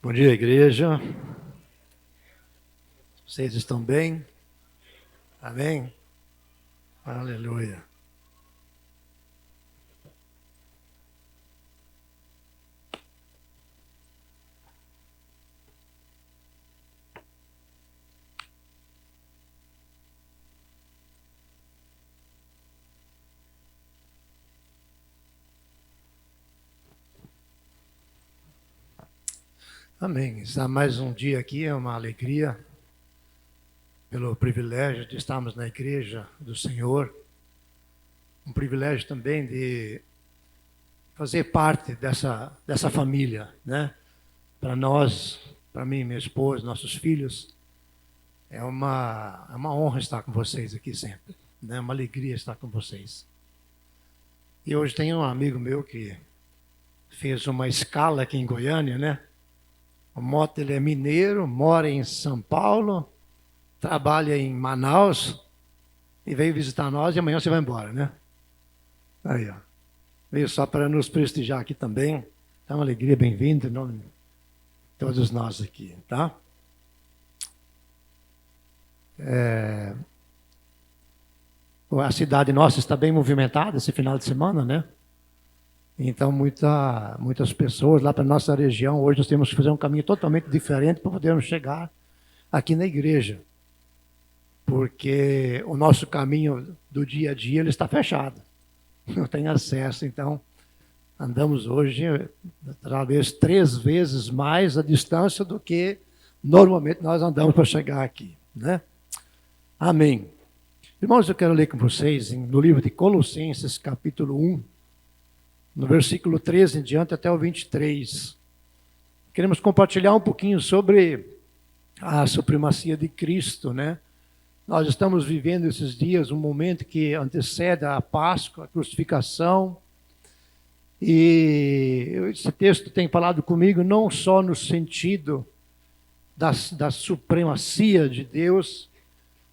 Bom dia, igreja. Vocês estão bem? Amém? Aleluia. Amém. Estar mais um dia aqui é uma alegria, pelo privilégio de estarmos na igreja do Senhor. Um privilégio também de fazer parte dessa família, né? Para nós, para mim, minha esposa, nossos filhos, é uma honra estar com vocês aqui sempre, né? Uma alegria estar com vocês. E hoje tem um amigo meu que fez uma escala aqui em Goiânia, né? O Mota, ele é mineiro, mora em São Paulo, trabalha em Manaus e veio visitar nós e amanhã você vai embora, né? Aí, ó. Veio só para nos prestigiar aqui também. É uma alegria, bem-vindo em nome de todos nós aqui, tá? A cidade nossa está bem movimentada esse final de semana, né? Então, muitas pessoas lá para a nossa região, hoje nós temos que fazer um caminho totalmente diferente para podermos chegar aqui na igreja. Porque o nosso caminho do dia a dia ele está fechado. Não tem acesso, então andamos hoje talvez 3 vezes mais a distância do que normalmente nós andamos para chegar aqui, né? Amém. Irmãos, eu quero ler com vocês no livro de Colossenses, capítulo 1, no versículo 13 em diante até o 23. Queremos compartilhar um pouquinho sobre a supremacia de Cristo, né? Nós estamos vivendo esses dias um momento que antecede a Páscoa, a crucificação. E esse texto tem falado comigo não só no sentido da supremacia de Deus,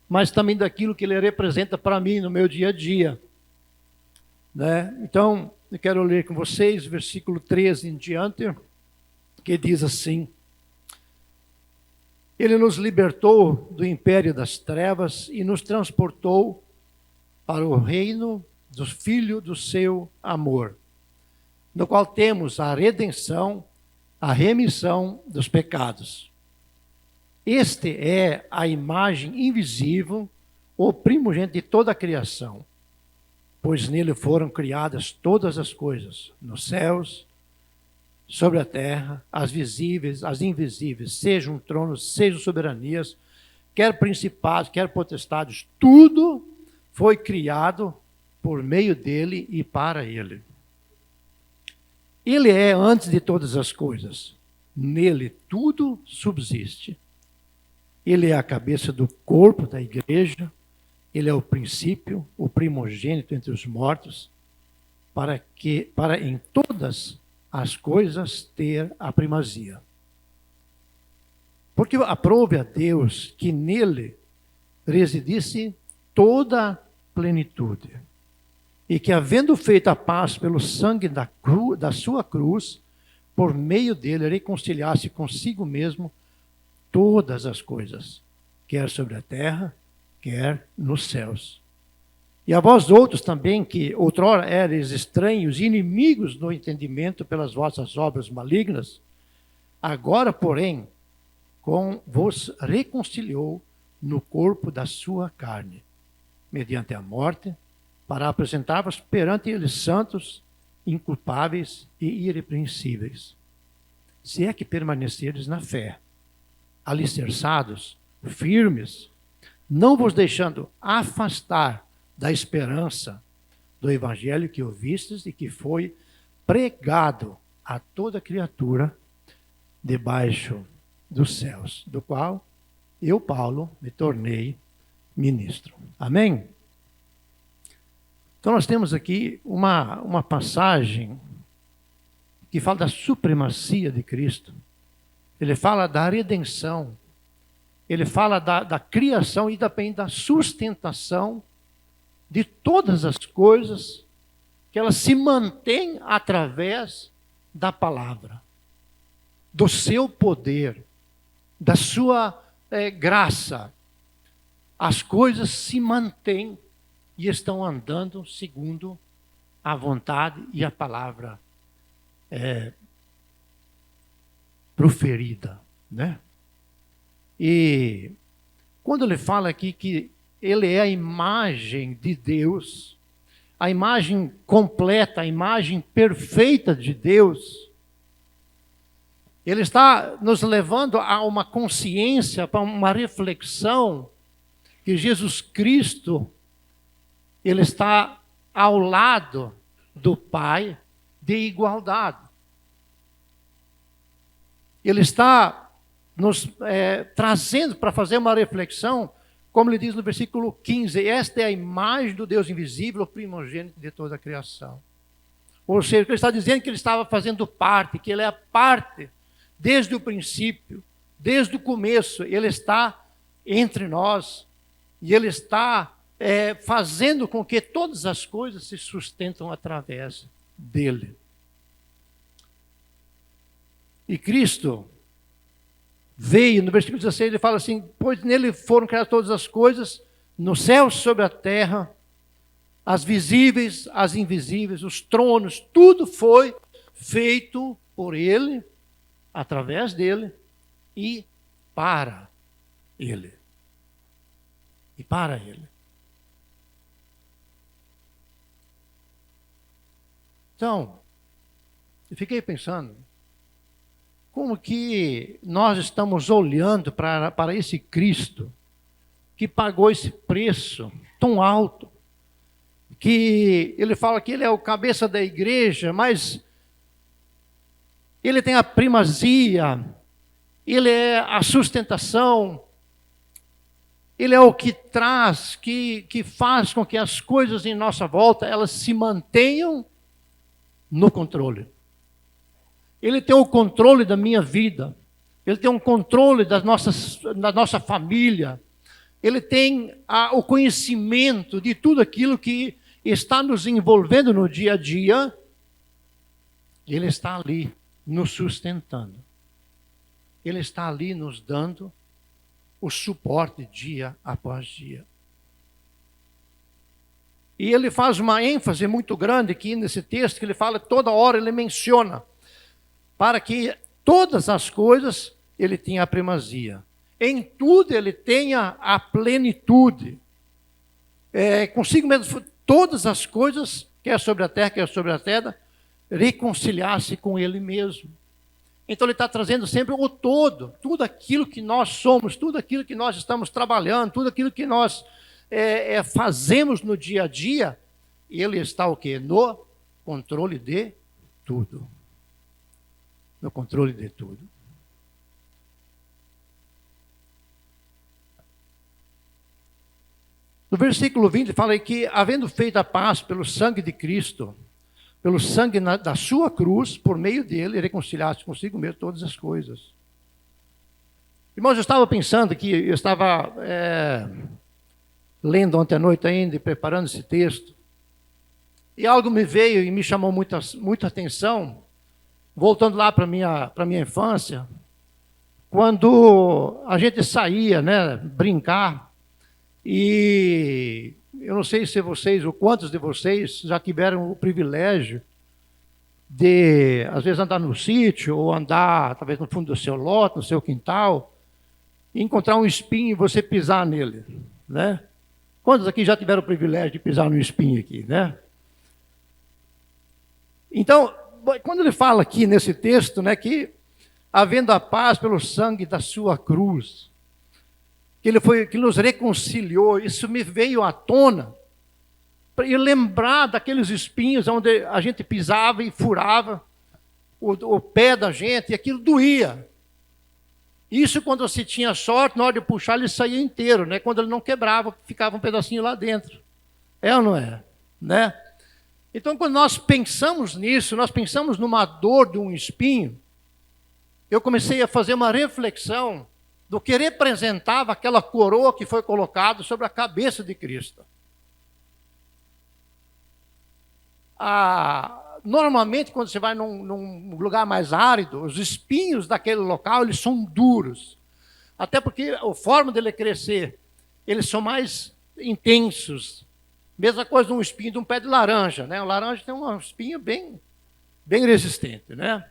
mas também daquilo que ele representa para mim no meu dia a dia, né? Então, eu quero ler com vocês, versículo 13 em diante, que diz assim: Ele nos libertou do império das trevas e nos transportou para o reino do Filho do seu amor, no qual temos a redenção, a remissão dos pecados. Este é a imagem invisível, o primogênito de toda a criação, pois nele foram criadas todas as coisas, nos céus, sobre a terra, as visíveis, as invisíveis, sejam tronos, sejam soberanias, quer principados, quer potestades, tudo foi criado por meio dele e para ele. Ele é antes de todas as coisas, nele tudo subsiste. Ele é a cabeça do corpo da igreja, ele é o princípio, o primogênito entre os mortos, para em todas as coisas ter a primazia. Porque aprove a Deus que nele residisse toda a plenitude, e que, havendo feito a paz pelo sangue da sua cruz, por meio dele reconciliasse consigo mesmo todas as coisas, quer sobre a terra, quer nos céus. E a vós outros também, que outrora eres estranhos e inimigos no entendimento pelas vossas obras malignas, agora, porém, vos reconciliou no corpo da sua carne, mediante a morte, para apresentar-vos perante eles santos, inculpáveis e irrepreensíveis. Se é que permaneceres na fé, alicerçados, firmes, não vos deixando afastar da esperança do evangelho que ouvistes e que foi pregado a toda criatura debaixo dos céus, do qual eu, Paulo, me tornei ministro. Amém? Então nós temos aqui uma passagem que fala da supremacia de Cristo. Ele fala da redenção, ele fala da criação e também da sustentação de todas as coisas, que elas se mantêm através da palavra. do seu poder, da sua graça, as coisas se mantêm e estão andando segundo a vontade e a palavra proferida, né? E quando ele fala aqui que ele é a imagem de Deus, a imagem completa, a imagem perfeita de Deus, ele está nos levando a uma consciência, para uma reflexão, que Jesus Cristo, ele está ao lado do Pai de igualdade. Ele está nos trazendo para fazer uma reflexão, como ele diz no versículo 15, esta é a imagem do Deus invisível, o primogênito de toda a criação. Ou seja, ele está dizendo que ele estava fazendo parte, que ele é parte desde o princípio, desde o começo, ele está entre nós, e ele está fazendo com que todas as coisas se sustentam através dele. E Cristo veio, no versículo 16, ele fala assim, pois nele foram criadas todas as coisas, no céu, sobre a terra, as visíveis, as invisíveis, os tronos, tudo foi feito por ele, através dele e para ele. E para ele. Então, eu fiquei pensando, como que nós estamos olhando para esse Cristo que pagou esse preço tão alto, que ele fala que ele é o cabeça da igreja, mas ele tem a primazia, ele é a sustentação, ele é o que traz, que faz com que as coisas em nossa volta, elas se mantenham no controle. Ele tem o controle da minha vida. Ele tem um controle da nossa família. Ele tem o conhecimento de tudo aquilo que está nos envolvendo no dia a dia. Ele está ali nos sustentando. Ele está ali nos dando o suporte dia após dia. E ele faz uma ênfase muito grande aqui nesse texto, que ele fala, toda hora ele menciona, para que todas as coisas ele tenha a primazia. Em tudo ele tenha a plenitude. Consigo mesmo, todas as coisas, quer sobre a terra, reconciliar-se com ele mesmo. Então ele está trazendo sempre o todo, tudo aquilo que nós somos, tudo aquilo que nós estamos trabalhando, tudo aquilo que nós fazemos no dia a dia, ele está o quê? No controle de tudo. No controle de tudo. No versículo 20 fala que, havendo feito a paz pelo sangue de Cristo, pelo sangue da sua cruz, por meio dele, reconciliar-se consigo mesmo todas as coisas. Irmãos, eu estava pensando que, eu estava lendo ontem à noite ainda, e preparando esse texto, e algo me veio e me chamou muita atenção, voltando lá para a minha infância, quando a gente saía, né, brincar, e eu não sei se vocês, ou quantos de vocês, já tiveram o privilégio de, às vezes, andar no sítio, ou andar, talvez, no fundo do seu lote, no seu quintal, e encontrar um espinho e você pisar nele, né? Quantos aqui já tiveram o privilégio de pisar no espinho aqui, né? Então, quando ele fala aqui nesse texto, né, que havendo a paz pelo sangue da sua cruz, que nos reconciliou, isso me veio à tona, para eu lembrar daqueles espinhos onde a gente pisava e furava o pé da gente, e aquilo doía. Isso quando você tinha sorte, na hora de puxar, ele saía inteiro, né? Quando ele não quebrava, ficava um pedacinho lá dentro. É ou não é? Né? Então, quando nós pensamos nisso, nós pensamos numa dor de um espinho, eu comecei a fazer uma reflexão do que representava aquela coroa que foi colocada sobre a cabeça de Cristo. normalmente, quando você vai num lugar mais árido, os espinhos daquele local, eles são duros. Até porque a forma dele crescer, eles são mais intensos. Mesma coisa de um espinho de um pé de laranja, né? O laranja tem uma espinha bem resistente, né?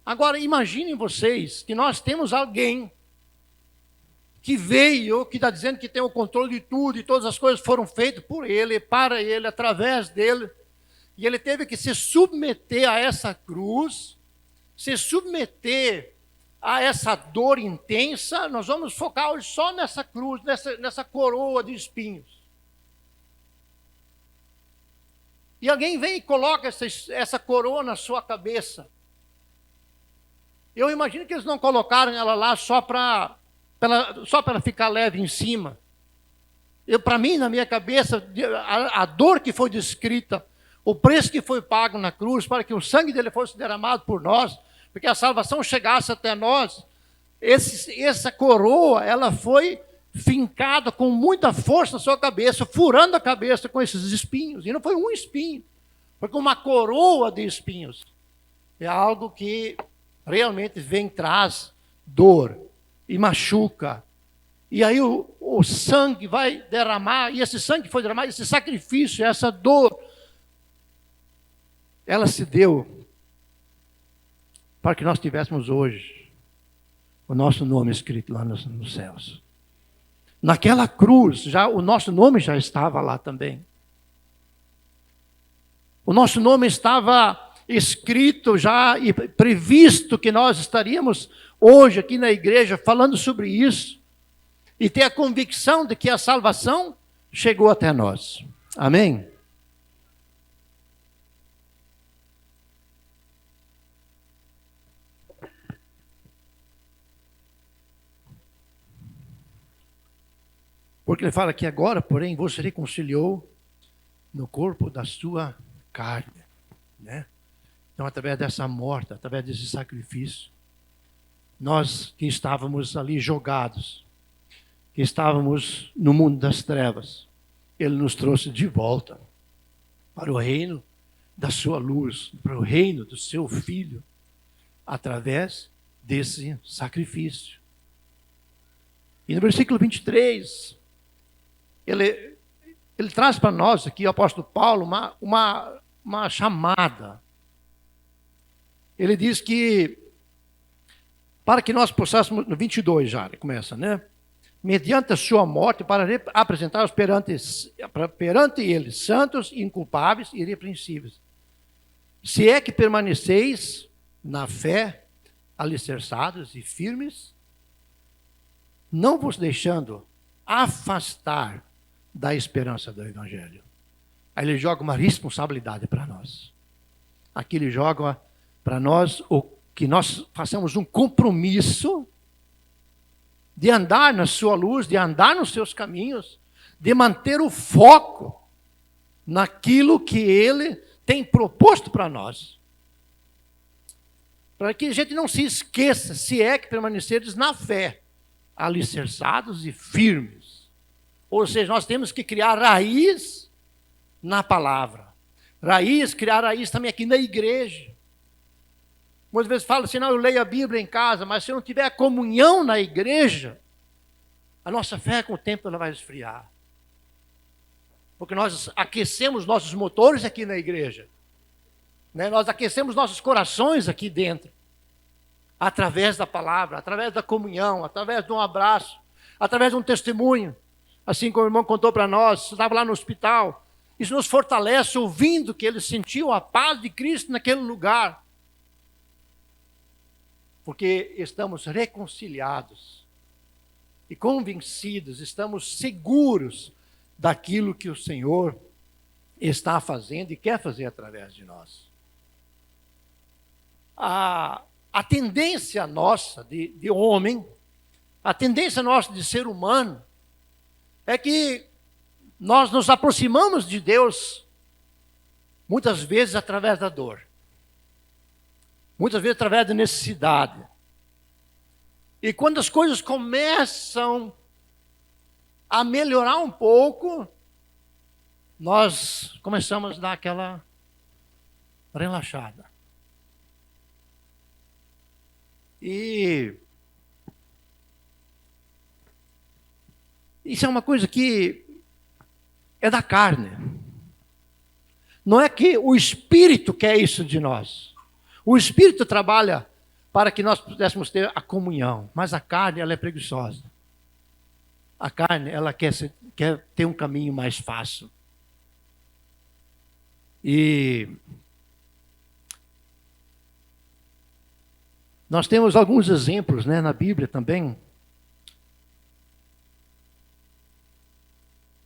Agora, imaginem vocês que nós temos alguém que veio, que está dizendo que tem o controle de tudo, e todas as coisas foram feitas por ele, para ele, através dele, e ele teve que se submeter a essa cruz, se submeter a essa dor intensa. Nós vamos focar hoje só nessa cruz, nessa coroa de espinhos. E alguém vem e coloca essa coroa na sua cabeça. Eu imagino que eles não colocaram ela lá só para ela ficar leve em cima. Para mim, na minha cabeça, a dor que foi descrita, o preço que foi pago na cruz, para que o sangue dele fosse derramado por nós, porque a salvação chegasse até nós, essa coroa, ela foi fincada com muita força na sua cabeça, furando a cabeça com esses espinhos. E não foi um espinho, foi com uma coroa de espinhos. É algo que realmente traz dor e machuca. E aí o sangue vai derramar, e esse sangue foi derramado, esse sacrifício, essa dor, ela se deu para que nós tivéssemos hoje o nosso nome escrito lá nos céus. Naquela cruz, o nosso nome já estava lá também. O nosso nome estava escrito já e previsto que nós estaríamos hoje aqui na igreja falando sobre isso e ter a convicção de que a salvação chegou até nós. Amém? Porque ele fala que agora, porém, vos reconciliou no corpo da sua carne, né? Então, através dessa morte, através desse sacrifício, nós que estávamos ali jogados, que estávamos no mundo das trevas, ele nos trouxe de volta para o reino da sua luz, para o reino do seu Filho, através desse sacrifício. E no versículo 23, ele traz para nós aqui, o apóstolo Paulo, uma chamada. Ele diz que, para que nós possássemos, no 22 já, ele começa, né? Mediante a sua morte, para apresentar-os perante ele, santos, inculpáveis e irrepreensíveis. Se é que permaneceis na fé, alicerçados e firmes, não vos deixando afastar da esperança do Evangelho. Aí ele joga uma responsabilidade para nós. Aqui ele joga para nós que nós façamos um compromisso de andar na sua luz, de andar nos seus caminhos, de manter o foco naquilo que ele tem proposto para nós. Para que a gente não se esqueça, se é que permaneceres na fé, alicerçados e firmes. Ou seja, nós temos que criar raiz na palavra. Criar raiz também aqui na igreja. Muitas vezes fala assim, não, eu leio a Bíblia em casa, mas se eu não tiver comunhão na igreja, a nossa fé com o tempo ela vai esfriar. Porque nós aquecemos nossos motores aqui na igreja. Né? Nós aquecemos nossos corações aqui dentro. Através da palavra, através da comunhão, através de um abraço, através de um testemunho. Assim como o irmão contou para nós, estava lá no hospital. Isso nos fortalece ouvindo que ele sentiu a paz de Cristo naquele lugar. Porque estamos reconciliados e convencidos, estamos seguros daquilo que o Senhor está fazendo e quer fazer através de nós. A tendência nossa de homem, a tendência nossa de ser humano, é que nós nos aproximamos de Deus muitas vezes através da dor. Muitas vezes através da necessidade. E quando as coisas começam a melhorar um pouco, nós começamos a dar relaxada. E isso é uma coisa que é da carne. Não é que o Espírito quer isso de nós. O Espírito trabalha para que nós pudéssemos ter a comunhão, mas a carne, ela é preguiçosa. A carne, ela quer ter um caminho mais fácil. E nós temos alguns exemplos, né, na Bíblia também.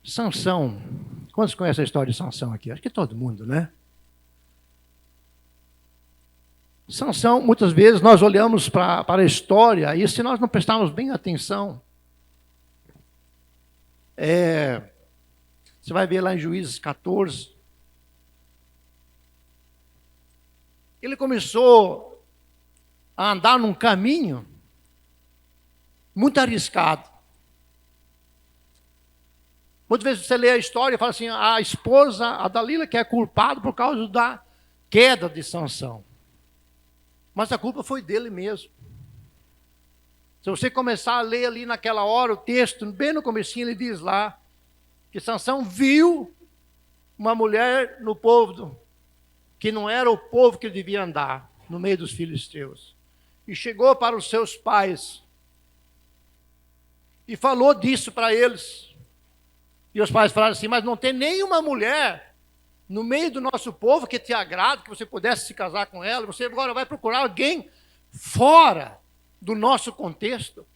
Sansão. Quantos conhecem a história de Sansão aqui? Acho que todo mundo, né? Sansão, muitas vezes nós olhamos para a história e se nós não prestarmos bem atenção, você vai ver lá em Juízes 14, ele começou a andar num caminho muito arriscado. Muitas vezes você lê a história e fala assim, a esposa, a Dalila, que é culpada por causa da queda de Sansão. Mas a culpa foi dele mesmo. Se você começar a ler ali naquela hora o texto, bem no comecinho ele diz lá, que Sansão viu uma mulher no povo, que não era o povo que ele devia andar, no meio dos filisteus. E chegou para os seus pais, e falou disso para eles. E os pais falaram assim, mas não tem nenhuma mulher no meio do nosso povo que te agrade, que você pudesse se casar com ela, você agora vai procurar alguém fora do nosso contexto.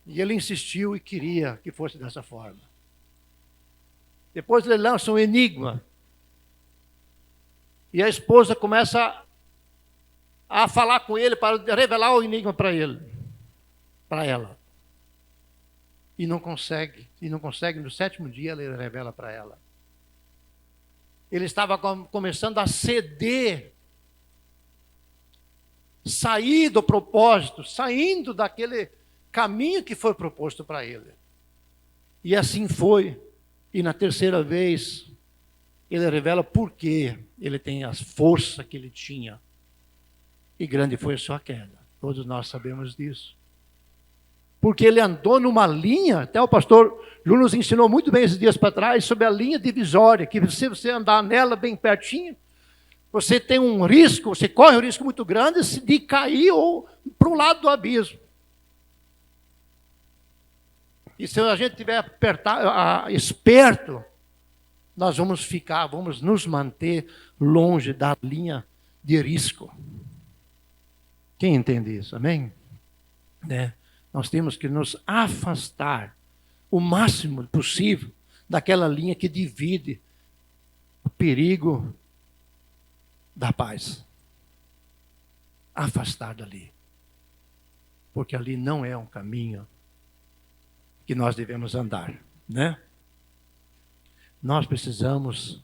E ele insistiu e queria que fosse dessa forma. Depois ele lança um enigma. E a esposa começa a falar com ele para revelar o enigma para ele, para ela. E não consegue, no 7º dia ele revela para ela. Ele estava começando a ceder, sair do propósito, saindo daquele caminho que foi proposto para ele. E assim foi. E na 3ª vez, ele revela por que ele tem a força que ele tinha. E grande foi a sua queda. Todos nós sabemos disso. Porque ele andou numa linha, até o pastor Júlio nos ensinou muito bem esses dias para trás, sobre a linha divisória, que se você andar nela bem pertinho, você tem um risco, você corre um risco muito grande de cair ou para o lado do abismo. E se a gente estiver esperto, nós vamos nos manter longe da linha de risco. Quem entende isso? Amém? Nós temos que nos afastar o máximo possível daquela linha que divide o perigo da paz. Afastar dali. Porque ali não é um caminho que nós devemos andar, né? Nós precisamos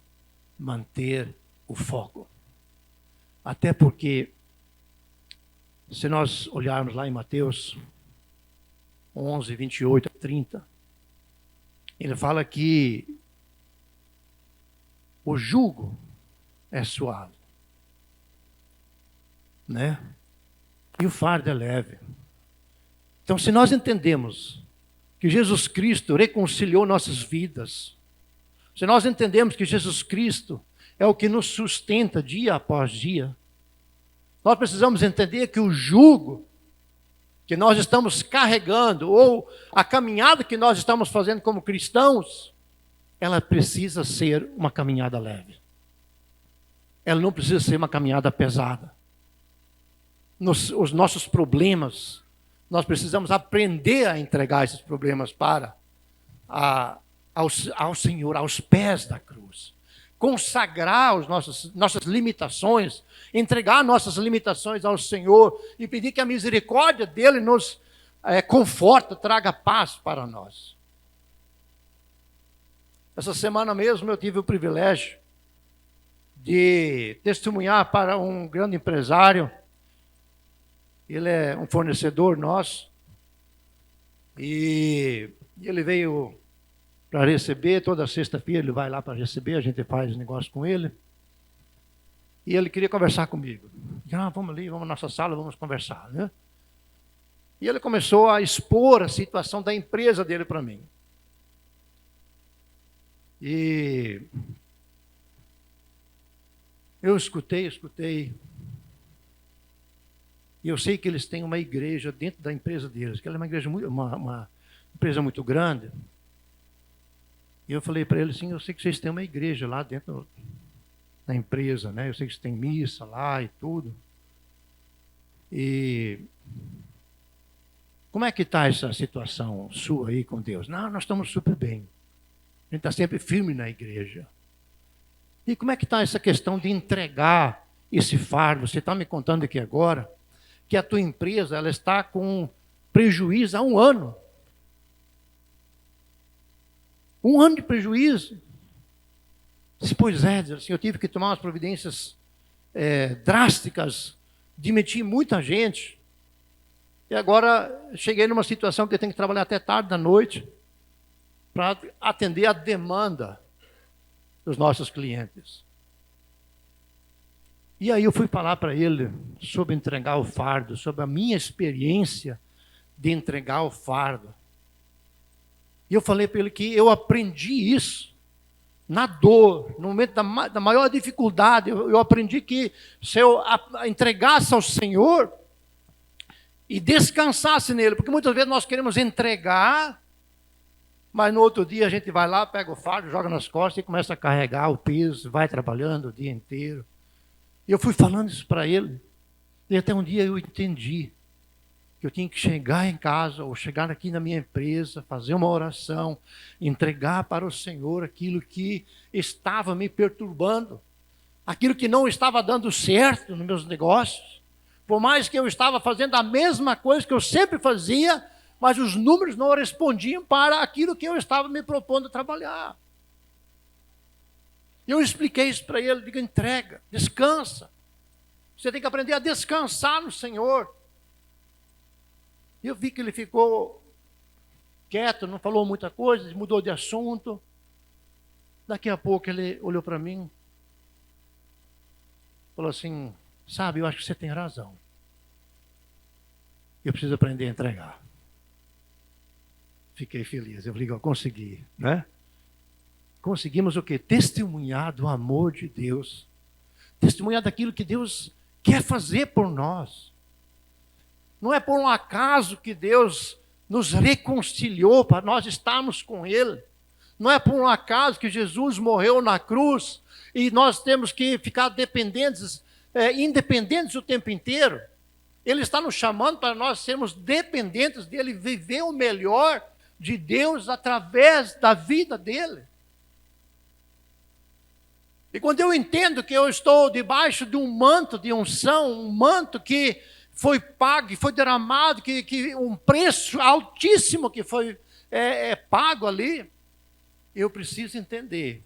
manter o foco. Até porque, se nós olharmos lá em Mateus 11, 28 a 30, ele fala que o jugo é suave, né? E o fardo é leve. Então, se nós entendemos que Jesus Cristo reconciliou nossas vidas, se nós entendemos que Jesus Cristo é o que nos sustenta dia após dia, nós precisamos entender que o jugo que nós estamos carregando, ou a caminhada que nós estamos fazendo como cristãos, ela precisa ser uma caminhada leve. Ela não precisa ser uma caminhada pesada. Os nossos problemas, nós precisamos aprender a entregar esses problemas ao Senhor, aos pés da cruz. Consagrar nossas limitações, entregar nossas limitações ao Senhor e pedir que a misericórdia dEle nos conforte, traga paz para nós. Essa semana mesmo eu tive o privilégio de testemunhar para um grande empresário. Ele é um fornecedor nosso e ele veio para receber. Toda sexta-feira ele vai lá para receber, a gente faz negócio com ele. E ele queria conversar comigo. Vamos ali, vamos na nossa sala, vamos conversar, né? E ele começou a expor a situação da empresa dele para mim. E eu escutei. E eu sei que eles têm uma igreja dentro da empresa deles, que ela é uma empresa muito grande. E eu falei para eles assim, eu sei que vocês têm uma igreja lá dentro da empresa, né? Eu sei que vocês têm missa lá e tudo. E como é que está essa situação sua aí com Deus? Não, nós estamos super bem. A gente está sempre firme na igreja. E como é que está essa questão de entregar esse fardo? Você está me contando aqui agora que a tua empresa ela está com prejuízo há 1 ano. 1 ano de prejuízo. Pois é, assim, eu tive que tomar umas providências drásticas, demitir muita gente. E agora cheguei numa situação que eu tenho que trabalhar até tarde da noite para atender a demanda dos nossos clientes. E aí eu fui falar para ele sobre entregar o fardo, sobre a minha experiência de entregar o fardo. E eu falei para ele que eu aprendi isso na dor, no momento da maior dificuldade. Eu aprendi que se eu entregasse ao Senhor e descansasse nele, porque muitas vezes nós queremos entregar, mas no outro dia a gente vai lá, pega o fardo, joga nas costas e começa a carregar o peso, vai trabalhando o dia inteiro. E eu fui falando isso para ele, e até um dia eu entendi que eu tinha que chegar em casa, ou chegar aqui na minha empresa, fazer uma oração, entregar para o Senhor aquilo que estava me perturbando, aquilo que não estava dando certo nos meus negócios. Por mais que eu estava fazendo a mesma coisa que eu sempre fazia, mas os números não respondiam para aquilo que eu estava me propondo a trabalhar. Eu expliquei isso para ele, digo, entrega, descansa. Você tem que aprender a descansar no Senhor. E eu vi que ele ficou quieto, não falou muita coisa, mudou de assunto. Daqui a pouco ele olhou para mim, falou assim, sabe, eu acho que você tem razão. Eu preciso aprender a entregar. Fiquei feliz, eu falei, eu consegui, né? Conseguimos o quê? Testemunhar do amor de Deus. Testemunhar daquilo que Deus quer fazer por nós. Não é por um acaso que Deus nos reconciliou para nós estarmos com Ele. Não é por um acaso que Jesus morreu na cruz e nós temos que ficar independentes o tempo inteiro. Ele está nos chamando para nós sermos dependentes dEle, viver o melhor de Deus através da vida dEle. E quando eu entendo que eu estou debaixo de um manto de unção, um manto que foi pago, que foi derramado, que um preço altíssimo que foi pago ali, eu preciso entender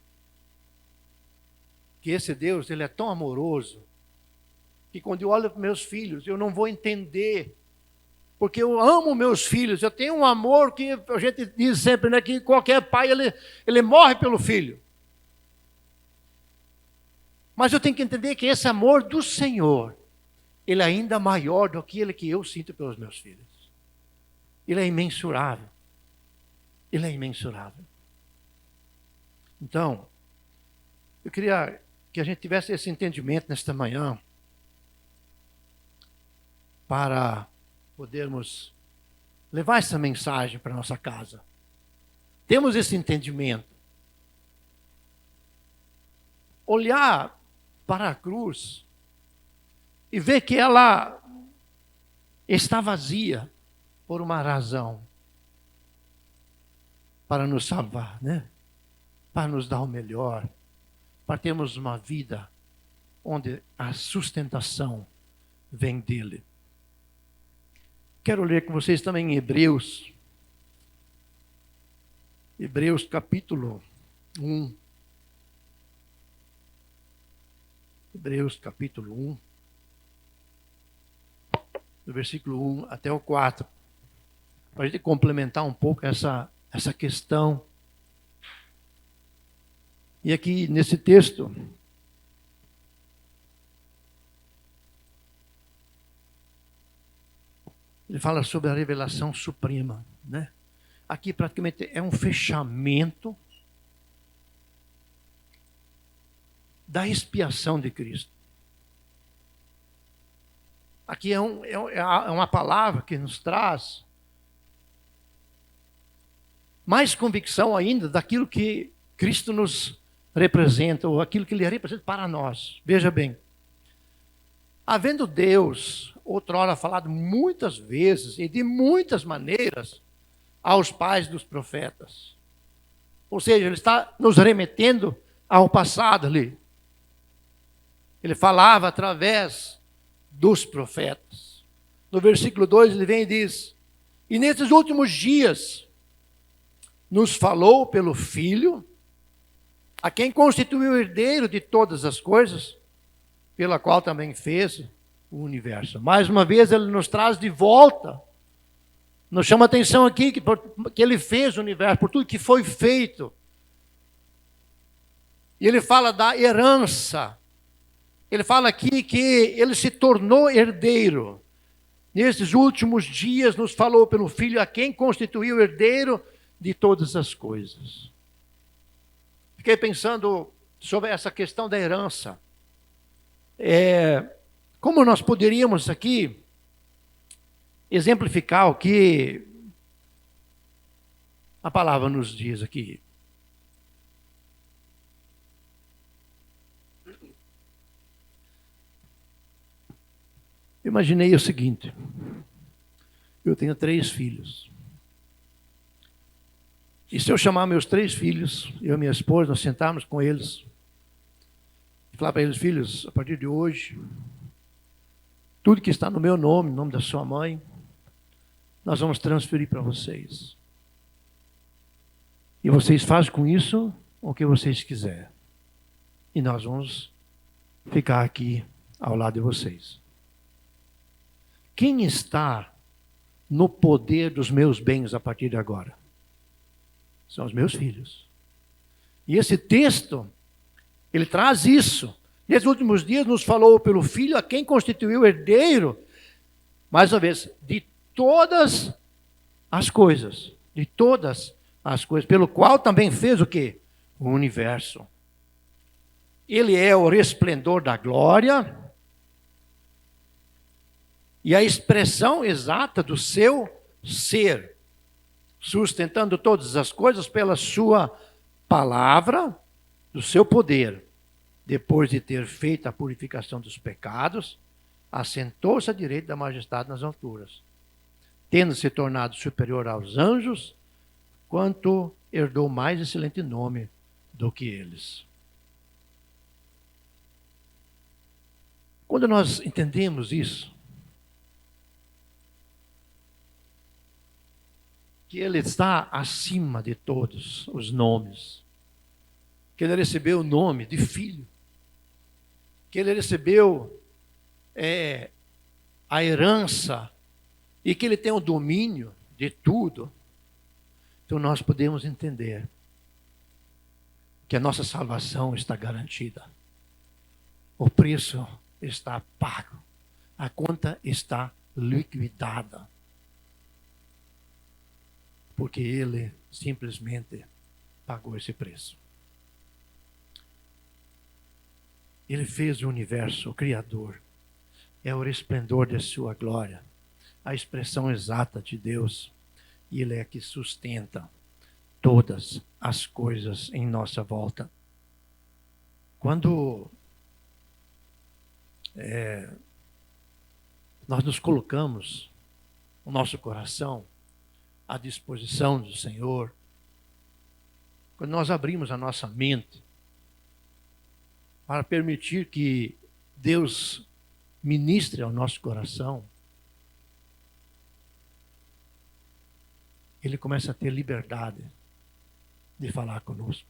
que esse Deus, Ele é tão amoroso, que quando eu olho para meus filhos, eu não vou entender, porque eu amo meus filhos, eu tenho um amor que a gente diz sempre, né, que qualquer pai, ele morre pelo filho. Mas eu tenho que entender que esse amor do Senhor, ele é ainda maior do que aquele que eu sinto pelos meus filhos. Ele é imensurável. Ele é imensurável. Então, eu queria que a gente tivesse esse entendimento nesta manhã, para podermos levar essa mensagem para a nossa casa. Temos esse entendimento. Olhar para a cruz e ver que ela está vazia por uma razão. Para nos salvar, né? Para nos dar o melhor. Para termos uma vida onde a sustentação vem dele. Quero ler com vocês também em Hebreus. Hebreus capítulo 1. Hebreus capítulo 1. Do versículo 1 até o 4. Para a gente complementar um pouco essa questão E aqui nesse texto, ele fala sobre a revelação suprema, né? Aqui praticamente é um fechamento da expiação de Cristo. Aqui é uma palavra que nos traz mais convicção ainda daquilo que Cristo nos representa, ou aquilo que Ele representa para nós. Veja bem, havendo Deus, outrora falado muitas vezes e de muitas maneiras aos pais dos profetas. Ou seja, Ele está nos remetendo ao passado ali. Ele falava através dos profetas. No versículo 2 ele vem e diz: e nesses últimos dias nos falou pelo Filho, a quem constituiu o herdeiro de todas as coisas, pela qual também fez o universo. Mais uma vez ele nos traz de volta, nos chama a atenção aqui que ele fez o universo, por tudo que foi feito. E ele fala da herança. Ele fala aqui que ele se tornou herdeiro. Nesses últimos dias nos falou pelo Filho, a quem constituiu herdeiro de todas as coisas. Fiquei pensando sobre essa questão da herança. Como nós poderíamos aqui exemplificar o que a palavra nos diz aqui. Imaginei o seguinte: eu tenho 3 filhos. E se eu chamar meus 3 filhos, eu e minha esposa, nós sentarmos com eles e falar para eles: filhos, a partir de hoje, tudo que está no meu nome, no nome da sua mãe, nós vamos transferir para vocês. E vocês fazem com isso o que vocês quiserem. E nós vamos ficar aqui ao lado de vocês. Quem está no poder dos meus bens a partir de agora? São os meus filhos. E esse texto, ele traz isso. Nesses últimos dias nos falou pelo Filho, a quem constituiu herdeiro, mais uma vez, de todas as coisas. De todas as coisas. Pelo qual também fez o quê? O universo. Ele é o resplendor da glória e a expressão exata do seu ser, sustentando todas as coisas pela sua palavra, do seu poder. Depois de ter feito a purificação dos pecados, assentou-se à direita da majestade nas alturas, tendo se tornado superior aos anjos, quanto herdou mais excelente nome do que eles. Quando nós entendemos isso, que Ele está acima de todos os nomes, que Ele recebeu o nome de Filho, que Ele recebeu a herança e que Ele tem o domínio de tudo, então nós podemos entender que a nossa salvação está garantida. O preço está pago, a conta está liquidada. Porque Ele simplesmente pagou esse preço. Ele fez o universo, o Criador. É o resplendor de sua glória, a expressão exata de Deus. E Ele é que sustenta todas as coisas em nossa volta. Quando nós nos colocamos o nosso coração à disposição do Senhor, quando nós abrimos a nossa mente para permitir que Deus ministre ao nosso coração, Ele começa a ter liberdade de falar conosco.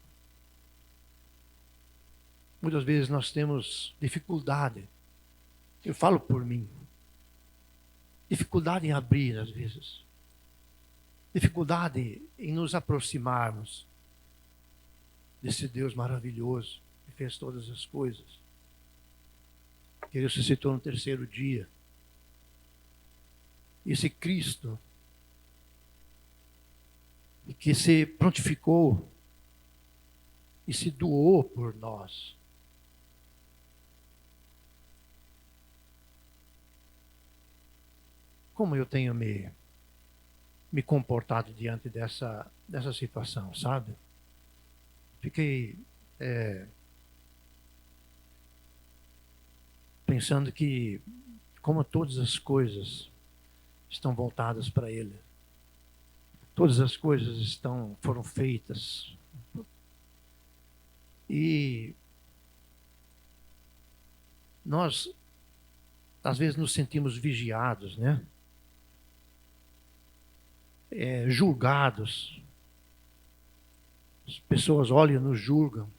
Muitas vezes nós temos dificuldade, eu falo por mim, dificuldade em abrir às vezes, dificuldade em nos aproximarmos, desse Deus maravilhoso que fez todas as coisas, que ressuscitou no terceiro dia. Esse Cristo que se prontificou e se doou por nós. Como eu tenho me comportado diante dessa situação, sabe? Fiquei pensando que, como todas as coisas estão voltadas para Ele, todas as coisas foram feitas, e nós às vezes nos sentimos vigiados, né? Julgados. As pessoas olham e nos julgam.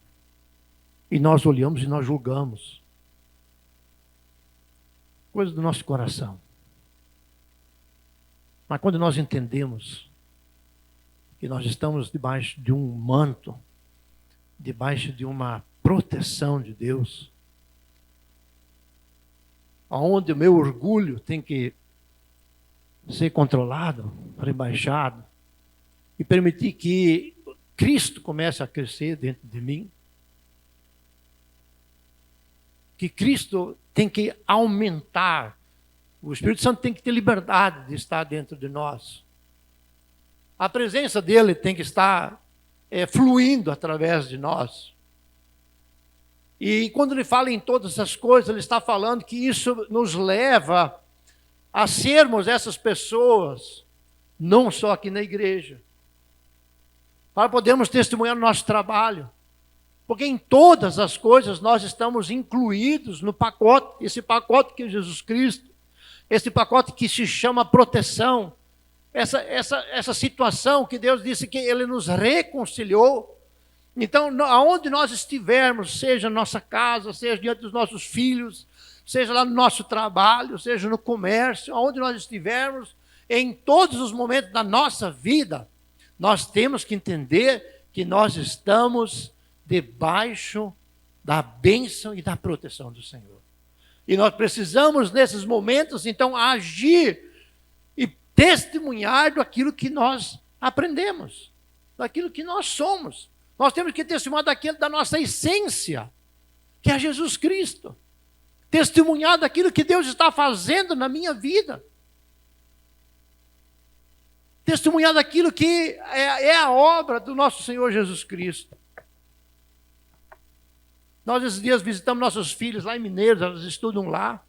E nós olhamos e nós julgamos. Coisa do nosso coração. Mas quando nós entendemos que nós estamos debaixo de um manto, debaixo de uma proteção de Deus, onde o meu orgulho tem que ser controlado, rebaixado, e permitir que Cristo comece a crescer dentro de mim, que Cristo tem que aumentar, o Espírito Santo tem que ter liberdade de estar dentro de nós, a presença dele tem que estar fluindo através de nós. E quando ele fala em todas essas coisas, ele está falando que isso nos leva a sermos essas pessoas, não só aqui na igreja, para podermos testemunhar no nosso trabalho, porque em todas as coisas nós estamos incluídos no pacote, esse pacote que é Jesus Cristo, esse pacote que se chama proteção, essa situação que Deus disse que Ele nos reconciliou. Então, aonde nós estivermos, seja na nossa casa, seja diante dos nossos filhos, seja lá no nosso trabalho, seja no comércio, aonde nós estivermos, em todos os momentos da nossa vida, nós temos que entender que nós estamos debaixo da bênção e da proteção do Senhor. E nós precisamos, nesses momentos, então, agir e testemunhar daquilo que nós aprendemos, daquilo que nós somos. Nós temos que testemunhar daquilo da nossa essência, que é Jesus Cristo. Testemunhar daquilo que Deus está fazendo na minha vida. Testemunhar daquilo que é a obra do nosso Senhor Jesus Cristo. Nós esses dias visitamos nossos filhos lá em Mineiros, eles estudam lá.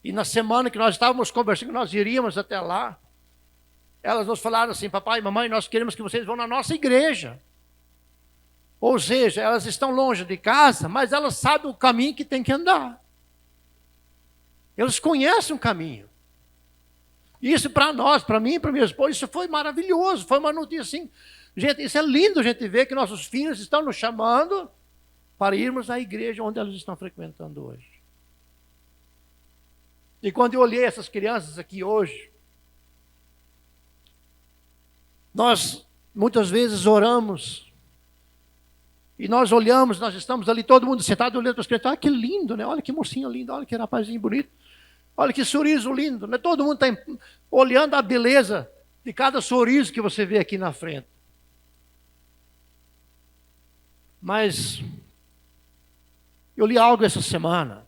E na semana que nós estávamos conversando, que nós iríamos até lá, elas nos falaram assim: papai e mamãe, nós queremos que vocês vão na nossa igreja. Ou seja, elas estão longe de casa, mas elas sabem o caminho que tem que andar. Eles conhecem o caminho. Isso para nós, para mim e para minha esposa, isso foi maravilhoso. Foi uma notícia assim. Gente, isso é lindo a gente ver que nossos filhos estão nos chamando para irmos à igreja onde elas estão frequentando hoje. E quando eu olhei essas crianças aqui hoje, nós muitas vezes oramos, e nós olhamos, nós estamos ali, todo mundo sentado olhando para as crianças. Ah, que lindo, né? Olha que mocinho lindo, olha que rapazinho bonito. Olha que sorriso lindo, né? Todo mundo está olhando a beleza de cada sorriso que você vê aqui na frente. Mas eu li algo essa semana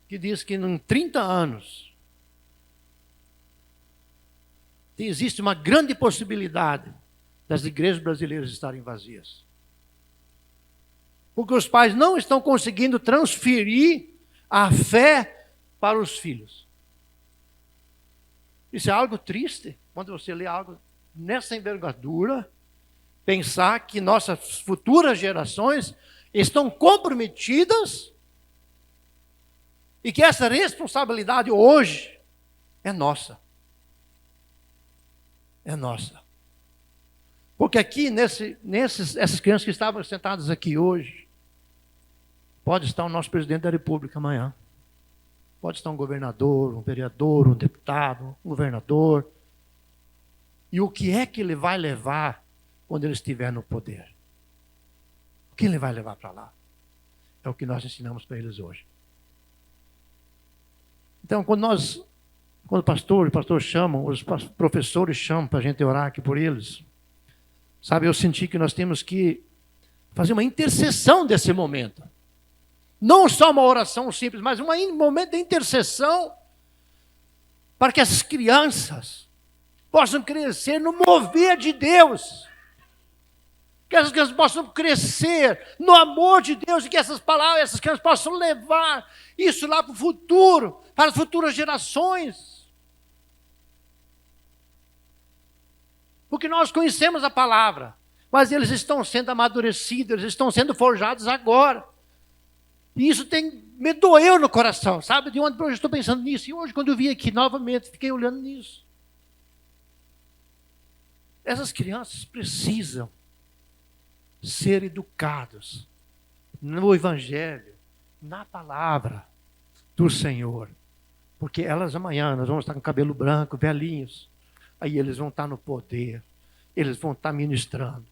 que diz que em 30 anos existe uma grande possibilidade das igrejas brasileiras estarem vazias. Porque os pais não estão conseguindo transferir a fé para os filhos. Isso é algo triste, quando você lê algo nessa envergadura, pensar que nossas futuras gerações estão comprometidas e que essa responsabilidade hoje é nossa. É nossa. Porque aqui, essas crianças que estavam sentadas aqui hoje, pode estar o nosso presidente da República amanhã. Pode estar um governador, um vereador, um deputado, um governador. E o que é que ele vai levar quando ele estiver no poder? Quem ele vai levar para lá? É o que nós ensinamos para eles hoje. Então, quando o pastor chamam, os professores chamam para a gente orar aqui por eles, sabe, eu senti que nós temos que fazer uma intercessão desse momento. Não só uma oração simples, mas um momento de intercessão para que essas crianças possam crescer no mover de Deus. Que essas crianças possam crescer no amor de Deus e que essas palavras, essas crianças possam levar isso lá para o futuro, para as futuras gerações. Porque nós conhecemos a palavra, mas eles estão sendo amadurecidos, eles estão sendo forjados agora. E isso me doeu no coração, sabe? De onde eu estou pensando nisso. E hoje, quando eu vim aqui novamente, fiquei olhando nisso. Essas crianças precisam ser educados no Evangelho, na palavra do Senhor. Porque elas amanhã, nós vamos estar com cabelo branco, velhinhos. Aí eles vão estar no poder, eles vão estar ministrando,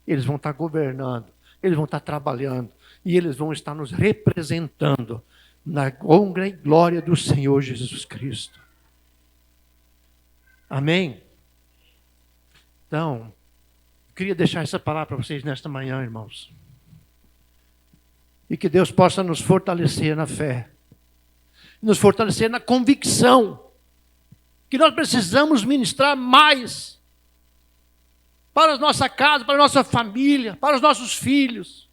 eles vão estar governando, eles vão estar trabalhando. E eles vão estar nos representando na honra e glória do Senhor Jesus Cristo. Amém? Então, eu queria deixar essa palavra para vocês nesta manhã, irmãos. E que Deus possa nos fortalecer na fé. Nos fortalecer na convicção. Que nós precisamos ministrar mais. Para a nossa casa, para a nossa família, para os nossos filhos.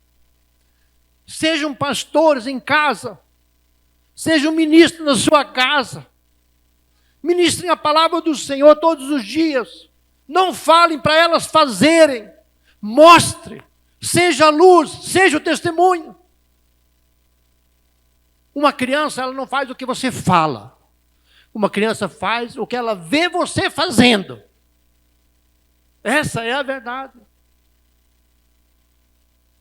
Sejam pastores em casa. Sejam ministros na sua casa. Ministrem a palavra do Senhor todos os dias. Não falem para elas fazerem. Mostre. Seja a luz, seja o testemunho. Uma criança, ela não faz o que você fala. Uma criança faz o que ela vê você fazendo. Essa é a verdade.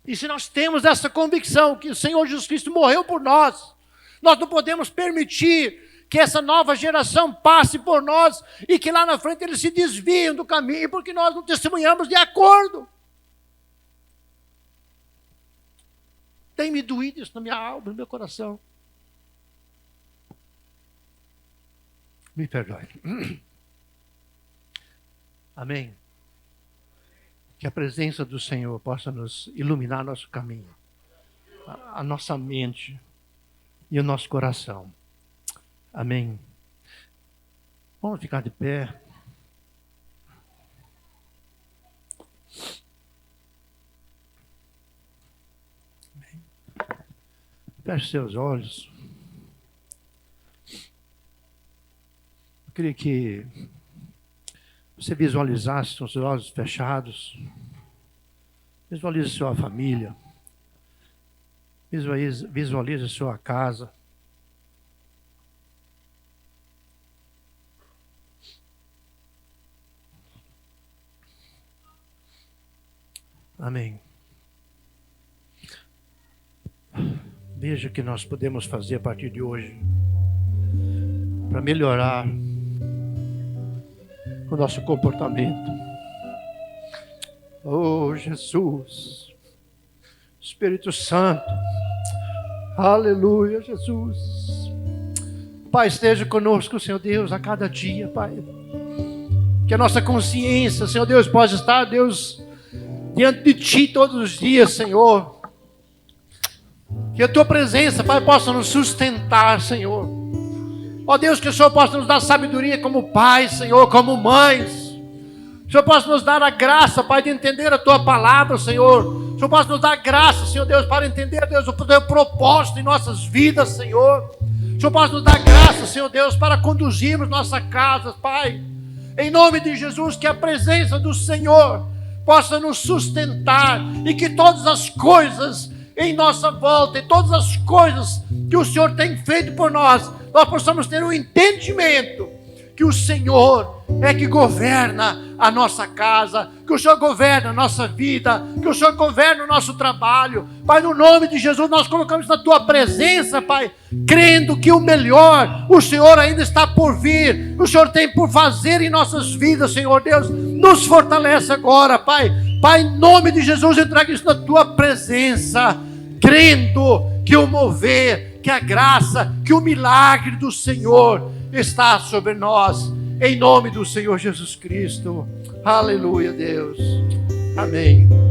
E se nós temos essa convicção que o Senhor Jesus Cristo morreu por nós, nós não podemos permitir que essa nova geração passe por nós e que lá na frente eles se desviem do caminho porque nós não testemunhamos de acordo. Tem me doído isso na minha alma, no meu coração. Me perdoe. Amém. Que a presença do Senhor possa nos iluminar nosso caminho, a nossa mente e o nosso coração. Amém. Vamos ficar de pé. Amém. Feche seus olhos. Eu queria que você visualizasse com seus olhos fechados. Visualize sua família. Visualize sua casa. Amém. Veja o que nós podemos fazer a partir de hoje para melhorar o nosso comportamento. Oh, Jesus, Espírito Santo, aleluia, Jesus. Pai, esteja conosco, Senhor Deus, a cada dia, Pai. Que a nossa consciência, Senhor Deus, possa estar, Deus, diante de Ti todos os dias, Senhor. Que a Tua presença, Pai, possa nos sustentar, Senhor. Ó Deus, que o Senhor possa nos dar sabedoria como pais, Senhor, como mães. O Senhor possa nos dar a graça, Pai, de entender a Tua palavra, Senhor. O Senhor possa nos dar graça, Senhor Deus, para entender, Deus, o Teu propósito em nossas vidas, Senhor. O Senhor possa nos dar graça, Senhor Deus, para conduzirmos nossa casa, Pai. Em nome de Jesus, que a presença do Senhor possa nos sustentar e que todas as coisas em nossa volta e todas as coisas que o Senhor tem feito por nós possamos ter um entendimento que o Senhor é que governa a nossa casa, que o Senhor governa a nossa vida, que o Senhor governa o nosso trabalho. Pai, no nome de Jesus, nós colocamos na Tua presença, Pai, crendo que o melhor, o Senhor ainda está por vir, o Senhor tem por fazer em nossas vidas, Senhor Deus. Nos fortalece agora, Pai, Pai, em nome de Jesus, eu trago isso na tua presença, crendo que o mover, que a graça, que o milagre do Senhor está sobre nós, em nome do Senhor Jesus Cristo. Aleluia, Deus. Amém.